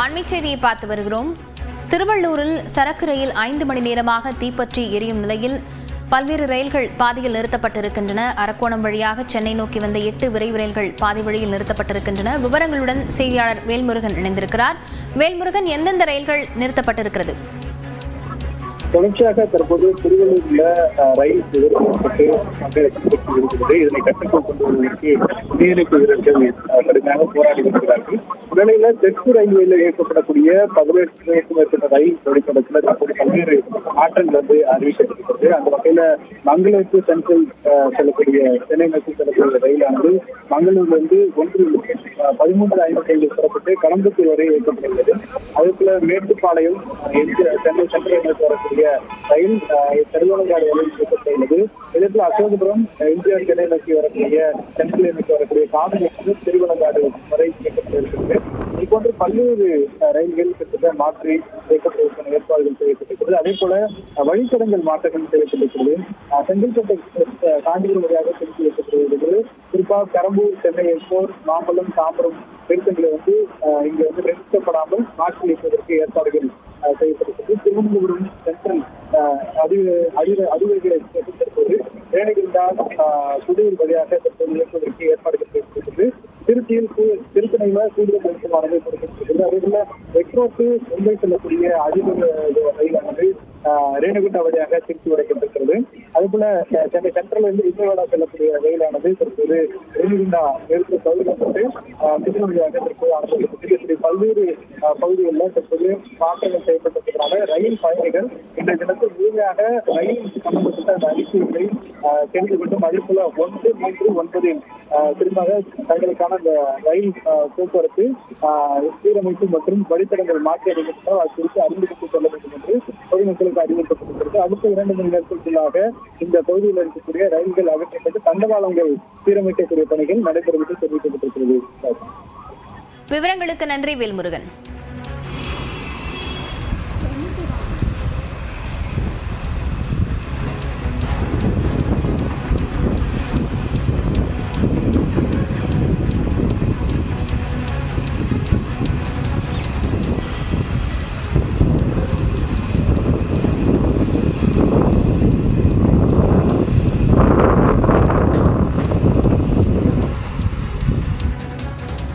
அண்மைச் செய்தியை பார்த்து வருகிறோம். திருவள்ளூரில் சரக்கு ரயில் 5 மணி நேரமாக தீப்பற்றி எரியும் நிலையில் பல்வேறு ரயில்கள் பாதையில் நிறுத்தப்பட்டிருக்கின்றன. அரக்கோணம் வழியாக சென்னை நோக்கி வந்த 8 விரைவு ரயில்கள் பாதை வழியில் நிறுத்தப்பட்டிருக்கின்றன. விவரங்களுடன் செய்தியாளர் வேல்முருகன் இணைந்திருக்கிறார். வேல்முருகன், எந்தெந்த ரயில்கள் நிறுத்தப்பட்டிருக்கிறது? தொடர்ச்சியாக தற்போது திருவள்ளூர்ல ரயில் நிறுத்தப்பட்டு இருக்கிறது. இதனை கட்டுக்குள் கொண்டு வருவதற்கு தீயணைப்பு வீரர்கள் கடுமையாக போராடி வருகிறார்கள். உடனடியில தெற்கு ரயில்வேல இயக்கப்படக்கூடிய 18 மேற்பட்ட ரயில் வழித்தடத்தில் தற்போது பல்வேறு மாற்றங்கள் அறிவிக்கப்பட்டிருக்கிறது. அந்த வகையில மங்களூருக்கு சென்ட்ரல் செல்லக்கூடிய சென்னை நோக்கி செல்லக்கூடிய ரயிலானது மங்களூர்ல 13:55 புறப்பட்டு கடம்பத்தூர் வரை இயக்கப்படுகிறது. அதேபோல மேட்டுப்பாளையம் சென்னை சென்ட்ரல் நோக்கி வரக்கூடிய ரயில் திருவண்ணாமலை வரையில் இயக்கப்படுகிறது. இதேபோல அசோகபுரம் எம்ஜிஆர் சென்னை நோக்கி வரக்கூடிய சென்ட்ரல் நோக்கி வரக்கூடிய காவிரி திருவண்ணாமலை வரை இயக்கப்பட்டிருக்கிறது. இதுபோன்று பல்வேறு ரயில்கள் கிட்டத்தட்ட மாற்றி இயக்கப்படுவதற்கான ஏற்பாடுகள் செய்யப்பட்டிருக்கிறது. அதே போல வழித்தடங்கள் மாற்றங்கள் செய்யப்பட்டிருக்கிறது. செங்கல்பட்டு காஞ்சிபுரம் வழியாக திருப்பி வைக்கப்படுகிறது. குறிப்பாக பெரம்பூர், சென்னை எக்மோர், மாம்பலம், தாம்பரம் பேருந்துகளை இங்க நிறுத்தப்படாமல் மாற்றி வைப்பதற்கு ஏற்பாடுகள் செய்யப்பட்டிருக்கிறது. திருவனந்தபுரம் சென்ட்ரல் அதிவேக எக்ஸ்பிரஸ் தற்போது வேணகிரிந்தால் புதூர் வழியாக தற்போது இயக்குவதற்கு ஏற்பாடுகள் செய்யப்பட்டிருக்கிறது. திருச்சியில் திருத்தணியில கூடுதல் நிறுத்தமானது கொடுக்கப்பட்டிருக்கிறது. அதேபோல எக்ஸ்பிரஸ் மும்பை செல்லக்கூடிய அதிவேக ரயிலானது ரேணுகுண்டா வழியாக திருச்சி வரைக்கப்பட்டிருக்கிறது. அதேபோல சென்னை சென்ட்ரல் விஜயவாடா செல்லக்கூடிய ரயிலானது தற்போது ரேணுகுண்டா நிறுத்த தவிர்க்கப்பட்டு திருச்சி வழியாக தற்போது அனுப்பப்பட்டிருக்கிறது. பல்வேறு பகுதிகளில் தற்போது மாற்றங்கள் செய்யப்பட்டிருக்கிறதுனால ரயில் பயணிகள் இன்றைய தினத்தில் முழுமையாக ரயில் சம்பந்தப்பட்ட அந்த அறிக்கைகளை தெரிந்து கொண்டும் அதேபோல 1, 3, 9 திரும்ப தங்களுக்கான அந்த ரயில் போக்குவரத்து சீரமைப்பு மற்றும் வழித்தடங்கள் மாற்றி அறிவிக்கப்பட்டால் அது குறித்து அறிமுகத்துக் கொள்ள வேண்டும் என்று பொதுமக்களுக்கு அறிவிக்கப்பட்டிருக்கிறது. அடுத்த 2 மணி நேரத்திற்குள்ளாக இந்த பகுதியில் இருக்கக்கூடிய ரயில்கள் அகற்றப்பட்டு தண்டவாளங்கள் சீரமைக்கக்கூடிய பணிகள் நடைபெறும் என்று தெரிவிக்கப்பட்டிருக்கிறது. விவரங்களுக்கு நன்றி வேல்முருகன்.